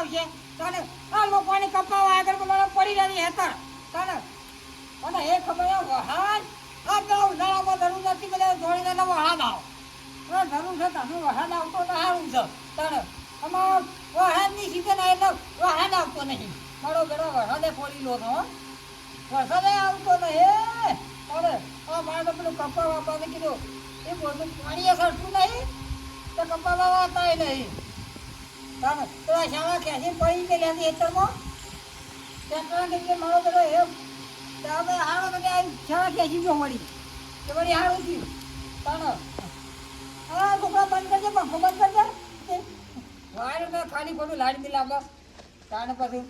આવશે તને આ લોકોની કપાવા આગળ બોલાવા પડી રહી હેતર તને અને એ ખબર વહાદ આ તો ઉનાળામાં ધરું નથી બધા જોડીને વહાદ આવ ધરું છે તનું વહાદ આવતો તો સારું છે તને આમાં વહાદની સીઝન એટલે વહાદ આવતો નહીં મારો બેડો વરસાદે ફોડી લો છો વરસાદે આવતો નહીં અરે આ મારે પેલું કપા વાપાને કીધું એ બધું પાણી સરતું નહીં તો કપા વાવાતા નહીં તાને તો આ શાળા ખેંચી પડી ગયેલી હેતરમાં ટ્રેક્ટર કે મારો બેડો એમ તમે હારો તો શાળા ખેંચી જો વળી કે વળી હારું થયું તાને હા છોકરા બંધ કરજે પંખો બંધ કરજે વાયર મેં ખાલી ખોટું લાડી દી લાગે તાને પછી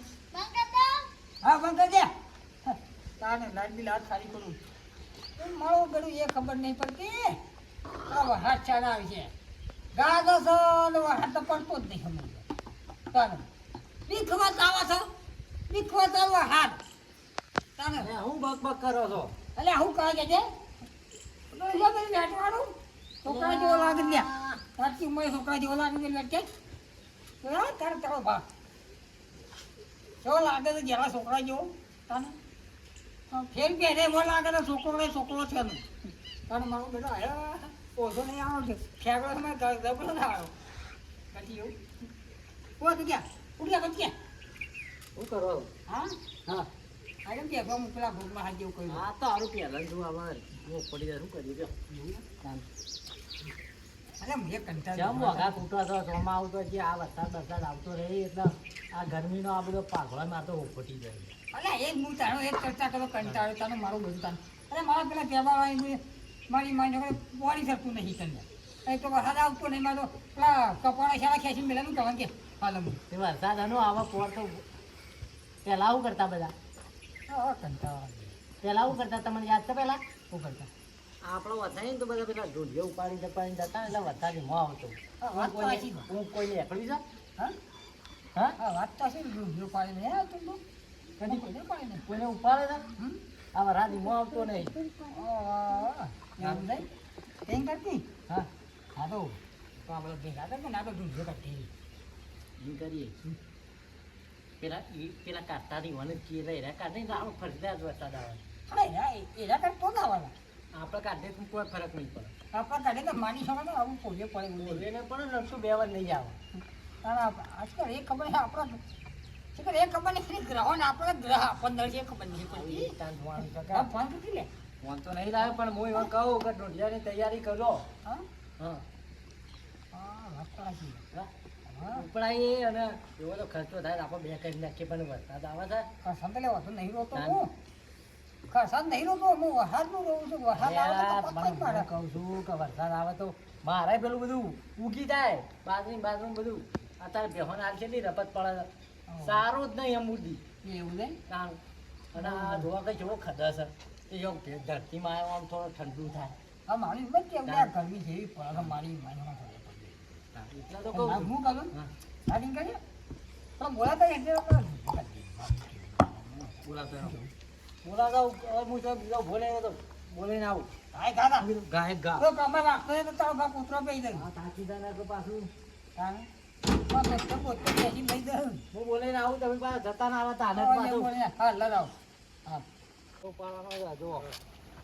હા બંધ કરજે તાને લાડી દી લાડ ખાલી ખોટું મારો બેડું એ ખબર નહીં પડતી આ વહાટ ચાલા આવી છે ગાગો છો વહાટ તો પડતો જ નહીં સમજ તાને બીખવા ચાવા છો બીખવા ચાલવા હાથ તાને હું બક કરો છો એટલે હું કહે છે બેઠવાડું છોકરા જેવો લાગે લ્યા સાચી ઉંમરે છોકરા જેવો લાગે બેઠે તારે તારો ભાગ કેવો લાગે તો જેવા છોકરા જેવો તાને ફેર પહેરે એવો લાગે તો છોકરો છે ને તારે મારું બેટા ઓછો નહીં આવો છે ખેગડો તમે દબડો ના આવ્યો નથી એવું ઓ તું ક્યાં ઉઠ્યા પછી ક્યાં શું કરો હા હા આજે બેસવા મોકલા ભૂખમાં હાથ જેવું કહ્યું હા તો સારું પહેલાં શું આમાં પડી જાય શું કરી દો અરે મને કંટાળ જેમ વઘા તૂટો તો ચોમા આવતો જે આ વરસાદ આવતો રહે એટલે આ ગરમીનો આ બધો પાઘોળા મારતો ફૂટી જાય અરે એ હું તારો એક ચર્ચા કરો કંટાળો તાનો મારું બધું તાન અરે મારા પેલા કહેવા મારી મારી બોડી શકતું નહીં કંઈ એ તો વરસાદ આવતો નહીં મારો પેલા કપડા શાળા ખેંચીને મેળાનું કહેવાનું કે હાલ તે વરસાદ આનો આવા પોર તો પહેલાં આવું કરતા બધા કંટાળો પહેલાં આવું કરતા તમને યાદ છે પહેલાં શું કરતા આપણો વરસાદ તો બધા પેલા ઢોલિયો ઉપાડીને જતા એટલે વરસાદી મોં આવતો હું કોઈને એકડી છે હા હા હા વાત તો હશે રૂપિયો પાડીને હે તું તો કદી કોઈને પાડીને કોઈને ઉપાડે છે આ વરસાદી મોં આવતો નહીં એવું નહીં કેમ કરતી હા હા તો આપણે ભેગા કરશે ને આપણે રૂપિયો કાઢી એ કરીએ પેલા કાઢતાની મને ચીરે એરા કાઢે તો આવો ફરજિયાત વરસાદ આવે અરે એના કરતો ના આવવાના આપણે કાઢે તો કોઈ ફરક નહીં પડે આપણે કાઢે તો માની શકો ને આવું પોલીએ પડે એને પણ નકશું બે વાર નહીં આવે આજકાલ એ ખબર આપણા એ ખબર નહીં ગ્રહો ને આપણે ગ્રહ આપણને એ ખબર નહીં પડતી ફોન કરી લે ફોન તો નહીં લાવે પણ હું એમાં કહું કે ઢોલિયાની તૈયારી કરો હા હા વાત સાચી ઉપડાઈએ અને એવો તો ખર્ચો થાય આપણે બે કરી નાખીએ પણ વરસાદ આવે છે ખરસાદ લેવા તો નહીં રોતો હું ખરસાદ નહીં રોતો હું વરસાદનું રહું છું વરસાદ આવે કહું છું કે વરસાદ આવે તો મારે પેલું બધું ઉગી જાય બાજરી બધું અત્યારે બેહોન હાલ છે નહીં રપત પડે સારું જ નહીં એમ ઉડી એવું નહીં કારણ અને આ જોવા કઈ જેવો ખદર છે એ જો ધરતીમાં આવ્યો આમ થોડો ઠંડુ થાય હા મારી મત કે ગરમી જેવી પડે મારી એટલા તો કહું હું કરું સ્ટાર્ટિંગ કરીએ પણ બોલાતા એટલે બોલાતા હું તો બીજો બોલે તો બોલીને આવું ગાય ગાતા ગાય ગા તો કમે રાખતો તો તારો બાપ ઉતરો પઈ જાય હા તાકીદાના તો પાછું તાને તો પોતે બેસી લઈ દઉં હું બોલીને આવું તમે પાછા જતા ના આવે તાને પાછું હા લગાવ હા તો પાડવાનો જો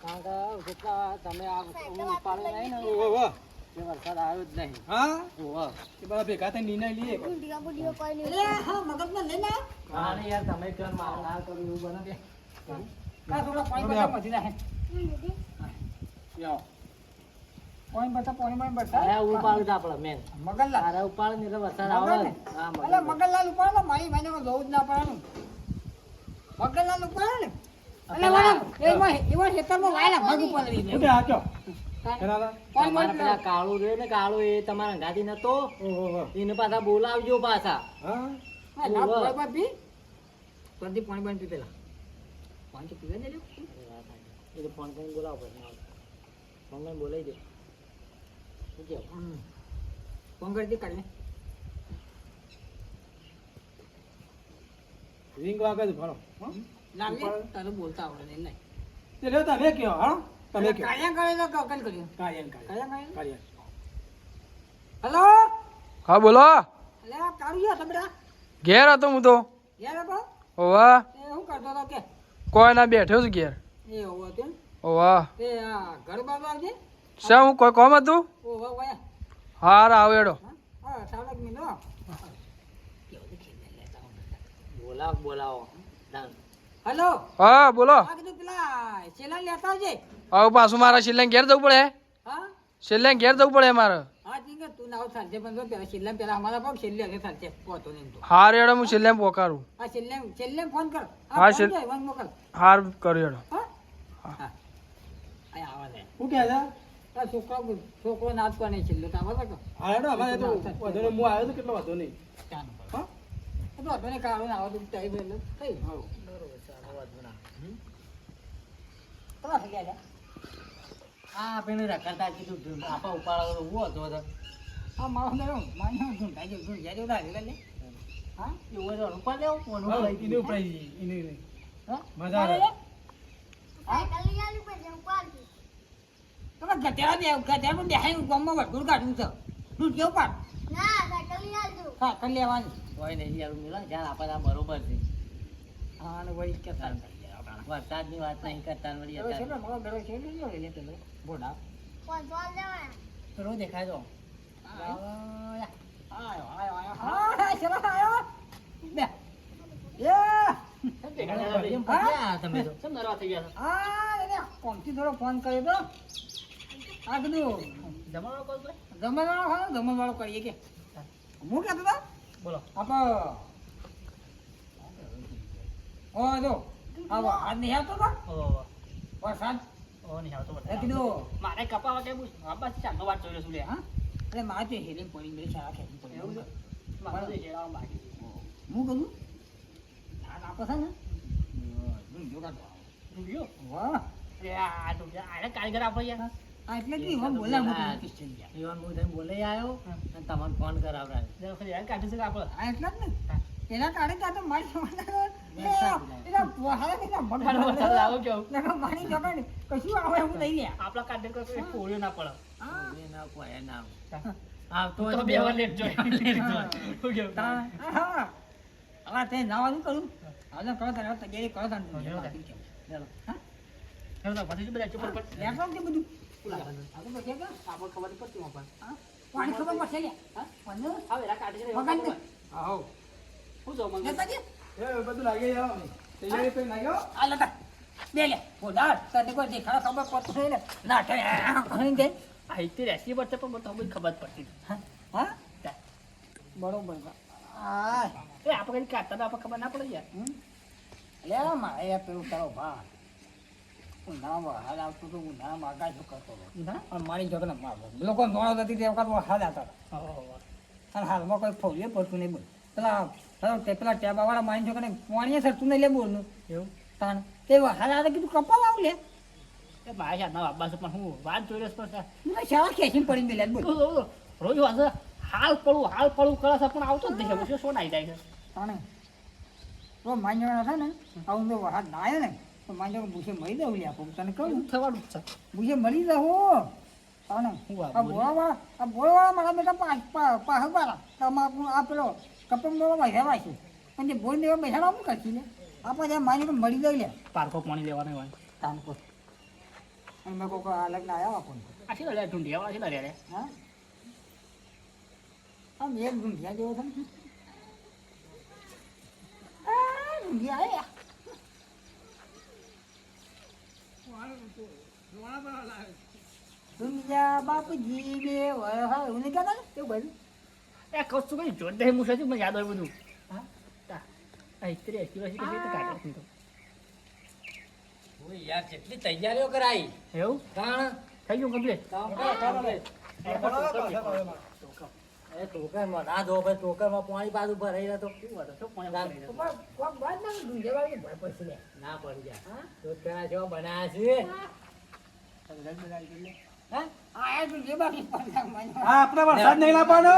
કારણ કે જેટલા તમે આ ઉપાડે નહીં ને એ વરસાદ આવ્યો જ નહીં હા ઓહો એ બધા ભેગા થઈને નિર્ણય લઈએ એટલે હા મગજમાં લઈને હા ને યાર તમે કર માર ના કરું એવું બને કે કા થોડો પાણી બતા મજી નાખે યાઓ પાણી બતા પાણી બતા અરે ઉપાડ આપણે મેન મગનલાલ અરે ઉપાડ ને એટલે વરસાદ આવે હા એટલે મગનલાલ ઉપાડો મારી ભાઈને જોવું જ ના પડવાનું મગનલાલ ઉપાડો ને એટલે વાળા એમાં ખેતરમાં વાયલા ભાગ ઉપર લઈ ઓકે આ કયો તમારા પેલા કાળું રે ને કાળું એ તમારા અંગાથી નતો એને પાછા બોલાવજો પાછા હા ના કોઈ બાપ બી પરદી પાણી બંધ પી પેલા પાણી તો પીવે ને એ તો ફોન કરીને બોલાવો પછી ફોન કરીને બોલાવી દે શું કેવું ફોન કરી દે કાઢને રિંગ વાગે છે ભણો લાગે તારે બોલતા આવડે નહીં નહીં તે લ્યો તમે કયો હા તમે કયો કાયા કરેલો કે અકલ કર્યો કાયન હેલો હા બોલો અલે કાળિયા તબડા ઘેર હતો હું તો યાર હતો ઓવા એ શું કરતો હતો કે કોઈ ના બેઠ્યો છું ઘેર એ હોવો તેમ ઓવા તે આ ઘર બાજુ આવજે શા હું કોઈ કોમ હતું ઓહો વાયા હાર આવેડો હા ચાલક મી નો બોલાવો બોલાવો હેલો હા બોલો આ કીધું પેલા ચેલા લેતા આવજે હવે પાછું મારા છેલ્લે ઘેર જવું પડે હા છેલ્લે ઘેર જવું પડે મારે હા ઠીક છે તું નાવ ચાલશે પણ જો પેલા છેલ્લે પેલા અમારા પણ છેલ્લે હશે ચાલશે પોતો નહીં તો હાર એડો હું છેલ્લે પોકારું હા છેલ્લે ફોન કર હા, ફોન છેલ્લે. જાય, ફોન મોકલ હાર કર્યો એડો હા હા અહીં આવા દે શું કહે છે આ છોકરો નાચતો નહીં છેલ્લે તો આવા દે હા હેડો અમારે તો વધુ નહીં હું આવ્યો તો કેટલો વધુ નહીં ચાલ હા તો અધોને કાળો ને આવો તો ટાઈમ એટલે થઈ હા તમારે થઈ ગયા આ પેલું રખડતા કીધું આપા ઉપાડો તો હું હતો તો હા મારો મેરો માન્યો ઢૂંઢાઈ ગયો ઢૂંઢાઈ ગયો ઉડાડી લે હા એવું હોય તો ઉપર લેવું કોનું હા, લઈ એને દીધું ઉપડાઈ જઈએ, એને નહીં. હા મજા આવે. તમે ગધેડા બે ગધેડું દેખાય ગામમાં વઢું કાઢવું છે તું કેવું પાડ હા કરી લેવાની કોઈ નહીં યાર મિલો જ્યાં આપણને બરોબર છે હા અને વળી કે તાર વરસાદની વાત નહીં કરતા ને વળી હવે છે અત્યારે ને મારો બેડો છે ને લ્યો લે પેલો ભોડા પેલો દેખાય તો આયો આયો આયો હા ચલો આયો બે એ તમે તો કેમ નરવા થઈ ગયા આ એને કોમથી થોડો ફોન કર્યો તો આ કીધું જમાડો કોલ ભાઈ જમણવાળો કરીએ કે હું કહેતો હતો બોલો આપણે ઓ જો આવો આજ નહીં આવતો તો ઓ વરસાદ ઓ નહીં આવતો એ કીધું મારે કપાવા કે બુશ બાબા ચાંદો વાત જોઈ છું લે હા એટલે મારે તો હેલિંગ પડી મેં સારા ખેંચી પડી એવું છે મારે તો જેડાવા બાકી હું કહું આ આપો છે ને જો કાઢો રૂપિયો વાહ એ આ તો આને કારીગર આપો યાર આ એટલે કે હું બોલા હું તને કિસ્સા ગયા ઈવન હું તને બોલે આવ્યો અને તમને ફોન કરાવડાવ્યો ફરી યાર કાઢી શકે આપણે આ એટલે જ ને એના કારણે તો આ તો મારી એના વહાલા એના મગજ લાવો કેવું ના મારી જગા ને કશું આવે હું નહીં લે આપણા કાઢે કોઈ કોળ્યો ના પડે હા ના કોઈ ના આ તો તો બે વાર લેટ જોઈ શું કેવું હા હવે તે નાવાનું કરું હવે કરો તને તૈયારી કરો તને હા ચાલો તો પછી બધા ચૂપ પર લેપટોપ કે બધું આ તો પછી કે આપણે ખબર નહીં પડતી મોપા હા પાણી ખબર પડશે લે હા પાણી હવે રા કાઢી કરે મગન ને આવો. હું જો મંગન લેતા જે એ બધું લાગી જાઓ. તૈયારી કરી નાખ્યો? આ લેતા બે લે બોલા તને કોઈ દેખાડો ખબર પડતો હોય ને ના ઘણી દે આ ઇતે રેસી પર છે પણ તમને ખબર પડતી હા હા બરોબર આ એ આપણે કઈ કાઢતા આપણે ખબર ના પડે યાર લે મારે એ પેલું તારો ભા ઉનાળામાં હાલ આવતું તો ઉનાળામાં આગાજ કરતો હતો ના અને મારી જોડે મારતો લોકો નોળો હતી તે વખત હાલ આવતા હતા અને હાલમાં કોઈ ફોલીએ પડતું નહીં બોલ પેલા ટેબાવાળા મારી જોડે પાણીએ સરતું નહીં લે બોલનું એવું તાણ તે હાલ આવે કીધું કપાવ આવું લે એ મારા યાર ના બાબા છે પણ હું વાત જોઈ રહ્યો છું મને શાળા ખેંચીને પડીને બેલ્યા બોલ રોજ વાત હાલ પડું કરે છે પણ આવતો જ નહીં પછી શું નાઈ જાય છે તાણે તો મારી જોડે છે ને આવું તો હાથ ના આવ્યો ને તો મારી જોડે ભૂસે મળી દઉં લે આપું તને કહું થવાનું જ છે ભૂસે મળી દઉં તાણે આ બોળવાળા મારા બેટા પાહક વાળા તમાકુ આ પેલો કપમ બોળો બેઠા છે પણ જે બોલ દેવા બેઠા હું કરશી લે આપણે ત્યાં મારી જોડે મળી દઉં લે પાર્કો પાણી લેવાનું હોય તાણ પર અને મેં કોઈ અલગ ના આવ્યા આપણને આ છે લે ઢૂંઢિયા વાળા છે લે હા આમ એક ઢૂંઢિયા જેવો છે ને આ ઢૂંઢિયા આયા ઢૂંઢિયા બાપજી બે હા એવું નહીં કહેતા ને એવું બધું એ કશું કઈ જોરદાર મુસા છે મને યાદ હોય બધું હા આ ઇસ્ત્રી એસી વર્ષ કે તો કાઢે તો ઓય યાર કેટલી તૈયારીઓ કરાઈ એવું તાણ થઈ ગયું કમ્પ્લીટ એ ટોકરમાં ના દો ભાઈ ટોકરમાં પાણી પાછું ભરાઈ રહ્યો તો શું હતો શું પાણી ભરાઈ રહ્યું? કોક વાત ના ઢૂંઢિયા વાળી ભય પડશે લે ના પડી જાય તો તેના જેવા બનાવ્યા છે હા આ ઢૂંઢિયા બાકી પડતા મને હા, આપણે વરસાદ નહીં લાવવાનો.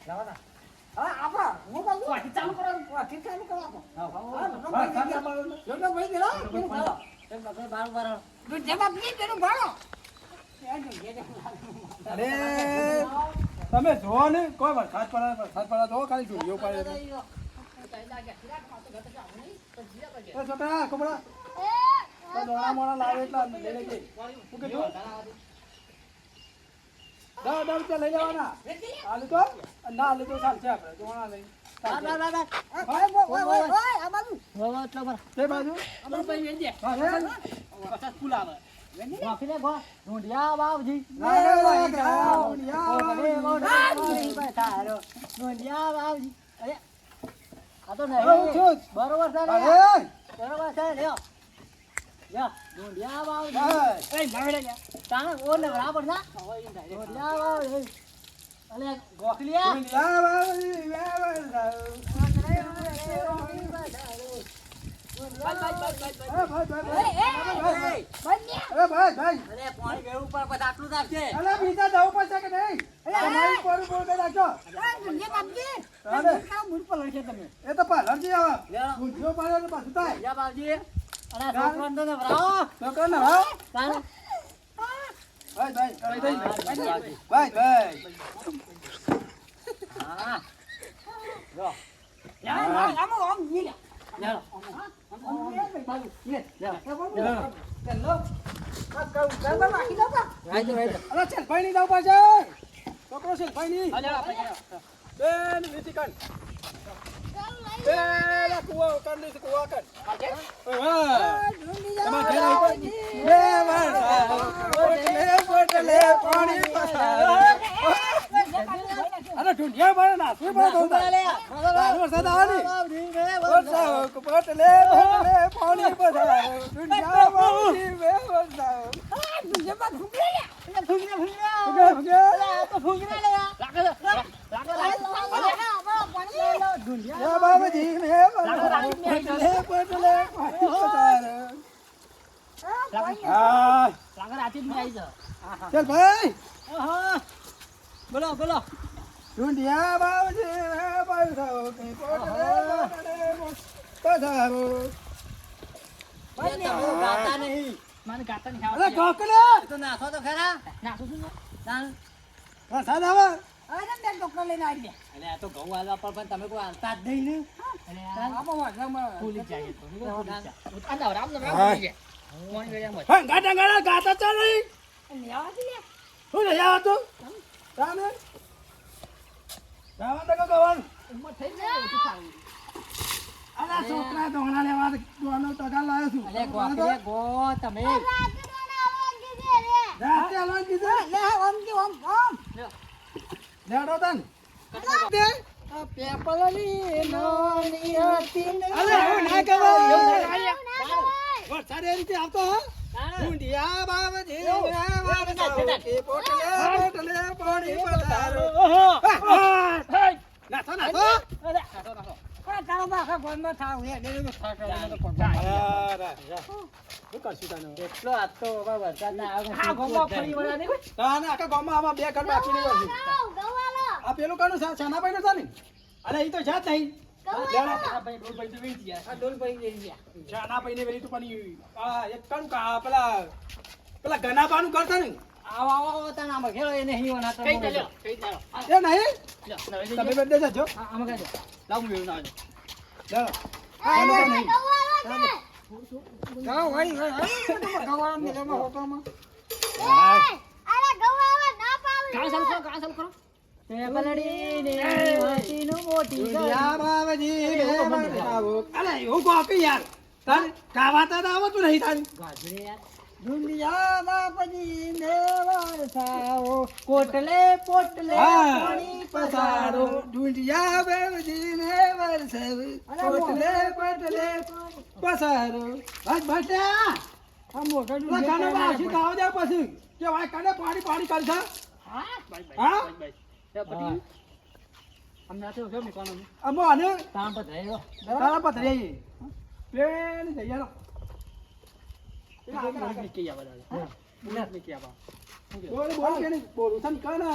હવે આપા હું કહું વાથી ચાલુ કરો વાથી ચાલુ કરો આપો વરસાદ લાવવાનો. જોજો ભાઈ ગેલો પેલું ભાડો બાર બાર તું જવાબ નહીં તેનું ભાડો અરે તમે જોવો ને કોઈ વરસાદ પડે તો ખાલી ઢોલિયો પાડે એ છોકરા કપડા દોણા મોણા લાવે એટલા લઈ લેજે શું કીધું દસ રૂપિયા લઈ લેવાના આલુ તો ના આલુ તો ચાલશે આપણે દોણા લઈ તે બાજુ ઢૂંઢિયા બાવજી ઢૂંઢિયા બાવજી અરે આ તો નહીં બરોબર છે ને બરોબર છે લ્યો લ્યો ઢૂંઢિયા બાવજી તાણે ઓ ને બરાબર ના ઢૂંઢિયા બાવજી અલે ગોખલિયા પાણી વેવું પર પછી આટલું રાખજે બીજા જવું પડશે કે નહીં તમારી પર બોલ કે રાખજો એ તો પાલરજી આવે ગુંજો પાડે પાછું થાય યા બાવજી અને છોકરાને તો નવરાવો છોકરાને હા તાણે ભાઈ હા જો છોકરો છે ભાઈ ની બેન વીતી કર બેન કુવા કર લે કુવા કર અરે ઢૂંઢિયા મારે નાખવી પડે વરસાદ આવે ને પોટલે પાણી પધારો ઢૂંઢિયા બાવજી વે વરસાદ ઢૂંઢિયા બાવજી વે વરસાદ પોટલે પાણી પધારો ચાલ ભાઈ બોલો બોલો ઢૂંઢિયા બાવજી વે વરસાદ પોટલે પધારો ગાતા નહીં મને ગાતા નહીં અરે ગોકલે તો નાખો તો ખરા નાખું છું વરસાદ આવે અરે આ તો ઘઉં હાલવા પર પણ તમે કોઈ હાલતા જ નહીં ને ભૂલી જાય તો આ રામ રામ હા ગાતા ગાતા ચાલ નહીં શું લઈ આવો તું તાને ગાવા તો ગવાન અલા છોકરા દોણા લેવા દોનો ટકા લાવ્યો છું અલે ગોખલે ગો તમે રાતે આલવાન કીધું લેડો તન અલે હું ના કહેવાય વરસાદ એ રીતે આવતો હા ઢૂંઢિયા બાવજી પોટલે પાણી પધારો નાથો નાથો એટલો આ તો વરસાદ ના આવે આખા ગામમાં આમાં બે ઘર બાકી નહીં હોય આ પેલું કાનું છાનાભાઈ નું છે ને અરે એ તો છે જ નહીં છાનાભાઈ ને વેલી તો પણ એક કાનું પેલા ગનાબાનું ઘર છે ને આવો આવો તાના આમાં ખેલો એ નહીં હોના તો એ નહીં તમે બધે જજો આમાં કાજો લાવ મેં ના ચાલો ગાવાતા આવતું નહીં તારી ઢૂંઢિયા બાપજી ને વરસાવો કોટલે પોટલે પાણી પધારો ઢૂંઢિયા બાપજી ને વરસાવ પોટલે પોટલે પસારો બસ બટ્યા આ મોટો કાને બાસી ગાવ દે પછી કે ભાઈ કાને પાણી પાણી કરશે હા અમને આ તો કેમ નીકળવાનું અમો આને તાણ પર રહ્યો તારા પતરી પ્લેન જઈયા કે આવા દાદા બોલ કે આવા બોલ બોલ કે નહીં બોલું તને કાને